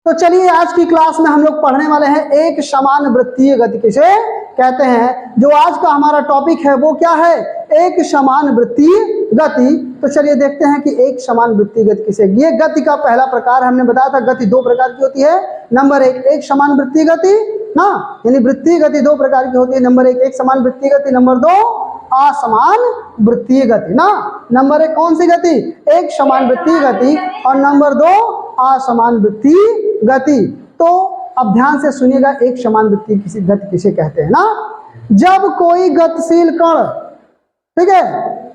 तो चलिए आज की क्लास में हम लोग पढ़ने वाले हैं एक समान वृत्तीय गति किसे कहते हैं। जो आज का हमारा टॉपिक है वो क्या है, एक समान वृत्तीय गति। तो चलिए देखते हैं कि एक समान वृत्तीय गति किसे। ये गति का पहला प्रकार हमने बताया था, गति दो प्रकार की होती है। नंबर एक समान वृत्तीय गति ना, यानी वृत्तीय गति दो प्रकार की होती है। नंबर एक समान वृत्तीय गति, नंबर दो असमान वृत्तीय गति ना। नंबर एक कौन सी गति, एक समान वृत्तीय गति, और नंबर दो असमान वृत्तीय गति। तो अब ध्यान से सुनिएगा, एक समान वृत्तीय गति किसे कहते हैं ना। जब कोई गतिशील कण, ठीक है,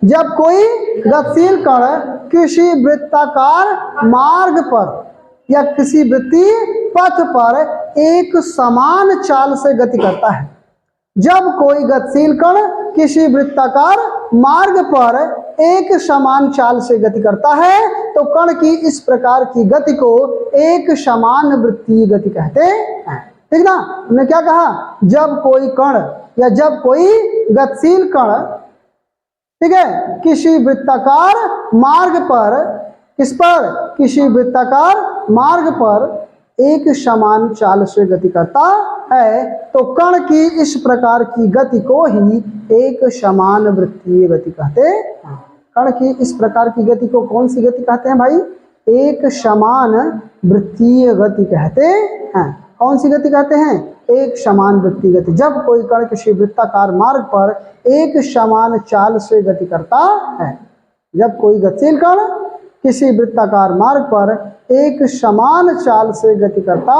जब कोई गतिशील कण किसी वृत्ताकार मार्ग पर या किसी वृत्तीय पथ पर एक समान चाल से गति करता है। जब कोई गतिशील कण किसी वृत्ताकार मार्ग पर एक समान चाल से गति करता है तो कण की इस प्रकार की गति को एक समान वृत्तीय गति कहते हैं। ठीक ना, हमने क्या कहा, जब कोई कण या जब कोई गतिशील कण, ठीक है, किसी वृत्ताकार मार्ग पर, किस पर, किसी वृत्ताकार मार्ग पर एक समान चाल से गति करता है तो कण की इस प्रकार की गति को ही एक समान वृत्तीय गति कहते हैं। कण की इस प्रकार की गति को कौन सी गति कहते हैं भाई, एक समान वृत्तीय गति कहते हैं। कौन सी गति कहते हैं, एक समान वृत्तीय गति। जब कोई कण किसी वृत्ताकार मार्ग पर एक समान चाल से गति करता है, जब कोई गतिशील कण किसी वृत्ताकार मार्ग पर एक समान चाल से गति करता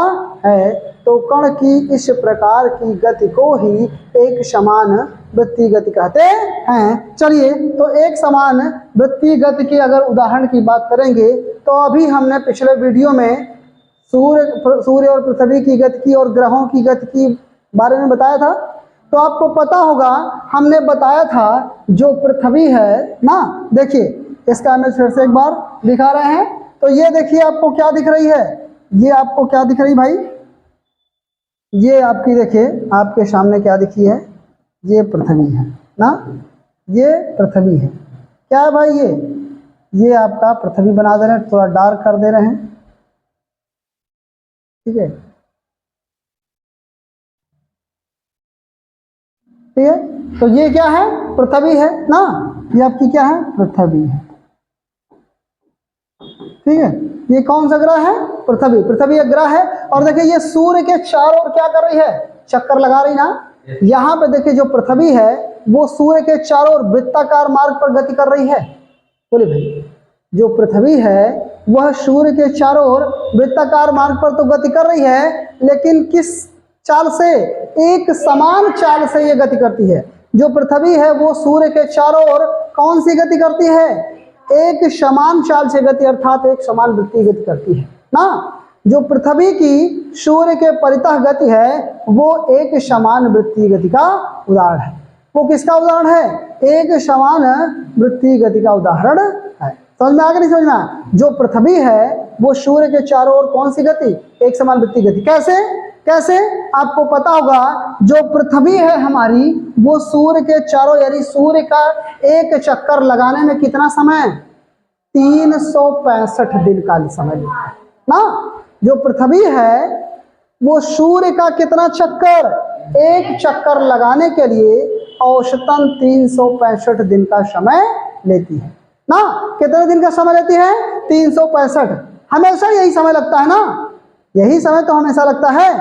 है तो कण की इस प्रकार की गति को ही एक समान वृत्तीय गति कहते हैं। चलिए, तो एक समान वृत्तीय गति की अगर उदाहरण की बात करेंगे तो अभी हमने पिछले वीडियो में सूर्य और पृथ्वी की गति की और ग्रहों की गति की बारे में बताया था। तो आपको पता होगा, हमने बताया था जो पृथ्वी है ना, देखिए इसका इमेज फिर से एक बार दिखा रहे हैं। तो ये देखिए आपको क्या दिख रही है, ये आपको क्या दिख रही भाई, ये आपकी देखिए आपके सामने क्या दिखी है, ये पृथ्वी है ना, ये पृथ्वी है। क्या है भाई, ये आपका पृथ्वी बना दे रहे हैं, थोड़ा डार्क कर दे रहे हैं, ठीक है, ठीक है। तो ये क्या है, पृथ्वी है ना, ये आपकी क्या है, पृथ्वी है, ठीक है। ये कौन सा ग्रह है, पृथ्वी, पृथ्वी एक ग्रह है। और देखिए ये सूर्य के चारों ओर क्या कर रही है, चक्कर लगा रही ना। यहाँ पे देखिए जो पृथ्वी है वो सूर्य के चारों ओर वृत्ताकार मार्ग पर गति कर रही है। बोलिए भाई, जो पृथ्वी है वह सूर्य के चारों ओर वृत्ताकार मार्ग पर तो गति कर रही है, लेकिन किस चाल से, एक समान चाल से ये गति करती है। जो पृथ्वी है वो सूर्य के चारों ओर कौन सी गति करती है, एक समान चाल से गति, अर्थात एक समान वृत्तीय गति करती है ना। जो पृथ्वी की सूर्य के परितः गति है वो एक समान वृत्तीय गति का उदाहरण है। वो किसका उदाहरण है, एक समान वृत्तीय गति का उदाहरण है। समझ में आ गया, नहीं समझ में आया? जो पृथ्वी है वो सूर्य के चारों ओर कौन सी गति, एक समान वृत्तीय गति। कैसे, कैसे आपको पता होगा, जो पृथ्वी है हमारी वो सूर्य के चारों, यानी सूर्य का एक चक्कर लगाने में कितना समय, 365 दिन का समय लेता है ना। जो पृथ्वी है वो सूर्य का कितना चक्कर, एक चक्कर लगाने के लिए औसतन 365 दिन का समय लेती है ना। कितने दिन का समय लेती है, 365। हमेशा यही समय लगता है ना, यही समय तो हमेशा लगता है,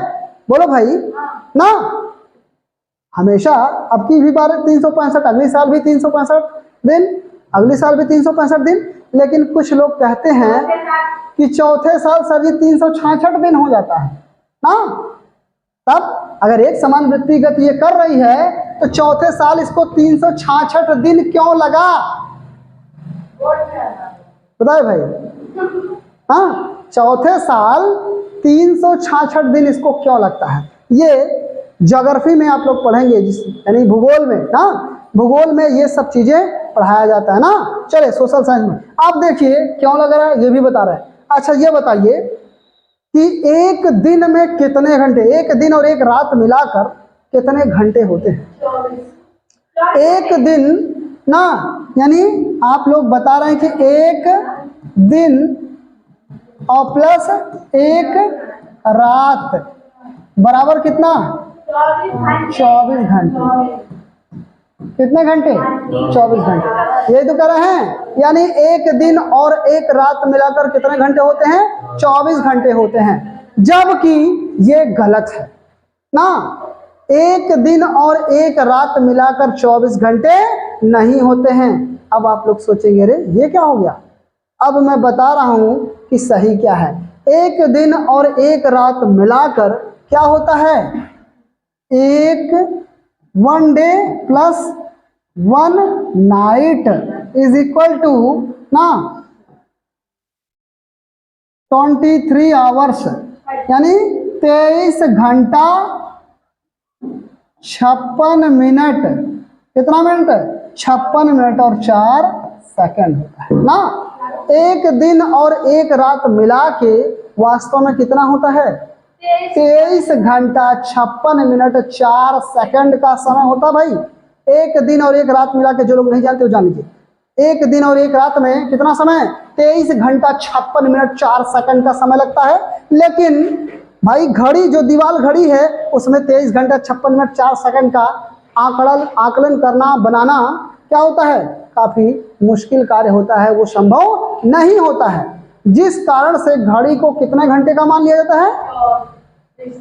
बोलो भाई ना, हमेशा। अब की भी बार 365, अगली साल भी 365 दिन, अगली साल भी 365 दिन। लेकिन कुछ लोग कहते हैं कि चौथे साल सर जी 366 दिन हो जाता है ना। तब अगर एक समान वृत्तीय गति ये कर रही है तो चौथे साल इसको 366 दिन क्यों लगा, बताए भाई। हाँ, चौथे साल 366 दिन इसको क्यों लगता है, ये ज्योग्राफी में आप लोग पढ़ेंगे, यानी भूगोल में ना, भूगोल में ये सब चीजें पढ़ाया जाता है ना। चले सोशल साइंस में आप देखिए क्यों लग रहा है, ये भी बता रहा है। अच्छा ये बताइए कि एक दिन में कितने घंटे, एक दिन और एक रात मिलाकर कितने घंटे होते हैं, एक दिन ना, यानी आप लोग बता रहे हैं कि एक दिन और प्लस 1 रात बराबर कितना? 24 घंटे। कितने घंटे? 24 घंटे। ये तो कह रहे हैं, यानी एक दिन और एक रात मिलाकर कितने घंटे होते हैं? 24 घंटे होते हैं। जबकि ये गलत है ना, एक दिन और एक रात मिलाकर 24 घंटे नहीं होते हैं। अब आप लोग सोचेंगे अरे ये क्या हो गया? अब मैं बता रहा हूं कि सही क्या है। एक दिन और एक रात मिलाकर क्या होता है? एक 1 day plus 1 night is equal to ना 23 आवर्स, यानी 23 घंटा 56 मिनट। कितना मिनट? 56 मिनट और 4 सेकंड होता है ना। एक दिन और एक रात मिला के वास्तव में कितना होता है? 23 घंटा 56 मिनट 4 सेकंड का समय होता है भाई। एक दिन और एक रात मिला के जो लोग नहीं जानते वो जान लीजिए, एक दिन और एक रात में कितना समय? 23 घंटा 56 मिनट 4 सेकंड का समय लगता है। लेकिन भाई घड़ी जो दीवार घड़ी है उसमें 23 घंटा 56 मिनट 4 सेकंड का आकलन करना, बनाना क्या होता है? काफी मुश्किल कार्य होता है, वो संभव नहीं होता है। जिस कारण से घड़ी को कितने घंटे का मान लिया जाता है?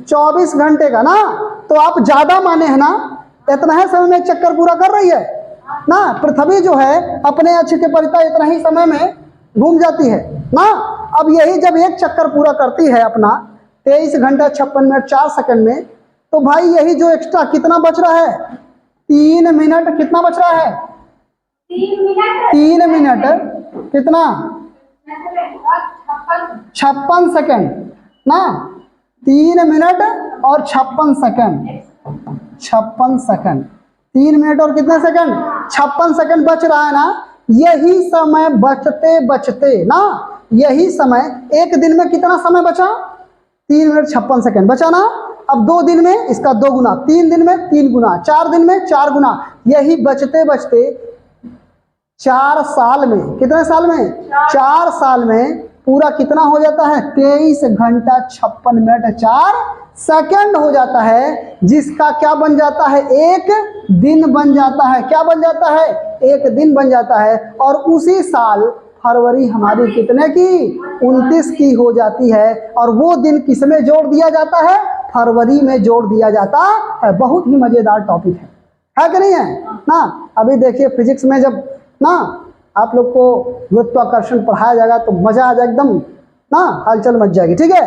24 घंटे का ना। तो आप ज्यादा माने हैं ना, इतना ही समय में एक चक्कर पूरा कर रही है ना। पृथ्वी जो है अपने अक्ष के परितः इतना ही समय में घूम जाती है ना। अब यही जब एक चक्कर पूरा करती है अपना 23 घंटा 56 मिनट 4 सेकंड में, तो भाई यही जो एक्स्ट्रा कितना बच रहा है? 3 मिनट। कितना बच रहा है? 3 मिनट कितना? 56 सेकंड ना। 3 मिनट और 56 सेकंड, 56 सेकंड, 3 मिनट और कितने सेकंड? 56 सेकंड बच रहा है ना। यही समय बचते बचते ना, यही समय एक दिन में कितना समय बचा? 3 मिनट 56 सेकंड बचा ना। अब 2 दिन में इसका 2 गुना, 3 दिन में 3 गुना, 4 दिन में 4 गुना, यही बचते बचते 4 साल में, कितने साल में? 4 साल में पूरा कितना हो जाता है? 23 घंटा 56 मिनट 4 सेकंड हो जाता है, जिसका क्या बन जाता है? एक दिन बन जाता है। क्या बन जाता है? एक दिन बन जाता है। और उसी साल फरवरी हमारी कितने की? 29 की हो जाती है। और वो दिन किसमें जोड़ दिया जाता है? फरवरी में जोड़ दिया जाता है। बहुत ही मजेदार टॉपिक है कि नहीं है ना। अभी देखिए फिजिक्स में जब ना आप लोग को गुरुत्वाकर्षण पढ़ाया जाएगा तो मजा आ जाए एकदम ना, हलचल मच जाएगी। ठीक है,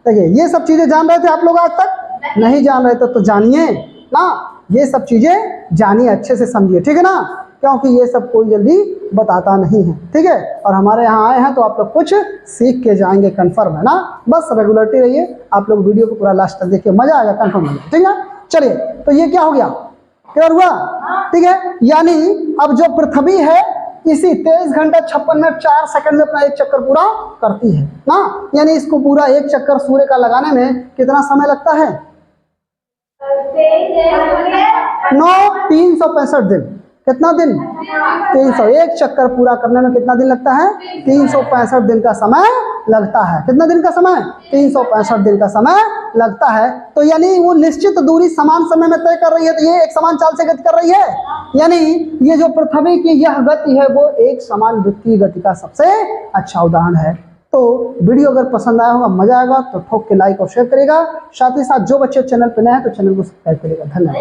देखिए ये सब चीजें जान रहे थे आप लोग? आज तक नहीं जान रहे थे तो जानिए ना, ये सब चीजें जानिए, अच्छे से समझिए। ठीक है ना, क्योंकि ये सब कोई जल्दी बताता नहीं है। ठीक है, और हमारे यहाँ आए हैं तो आप लोग कुछ सीख के जाएंगे, कंफर्म है ना। बस रेगुलरिटी रहिए, आप लोग वीडियो को पूरा लास्ट तक देखिए, मजा आएगा, कंफर्म है। ठीक है, चलिए तो ये क्या हो गया? क्लियर हुआ? ठीक है, यानी अब जो पृथ्वी है इसी 23 घंटा 56 मिनट 4 सेकंड में अपना एक चक्कर पूरा करती है ना। यानी इसको पूरा एक चक्कर सूर्य का लगाने में कितना समय लगता है? 365 दिन। कितना दिन? 300। एक चक्कर पूरा करने में कितना दिन लगता है? 365 दिन का समय लगता है। कितना दिन का समय? 365 दिन का समय लगता है। तो यानी वो निश्चित दूरी समान समय में तय कर रही है, तो ये एक समान चाल से गति कर रही है। यानी ये जो पृथ्वी की यह गति है वो एक समान वृत्तीय गति का सबसे अच्छा उदाहरण है। तो वीडियो अगर पसंद आया होगा, मजा आएगा तो ठोक के लाइक और शेयर करिएगा। साथ ही साथ जो बच्चे चैनल पर नए हैं तो चैनल को सब्सक्राइब करिएगा। धन्यवाद।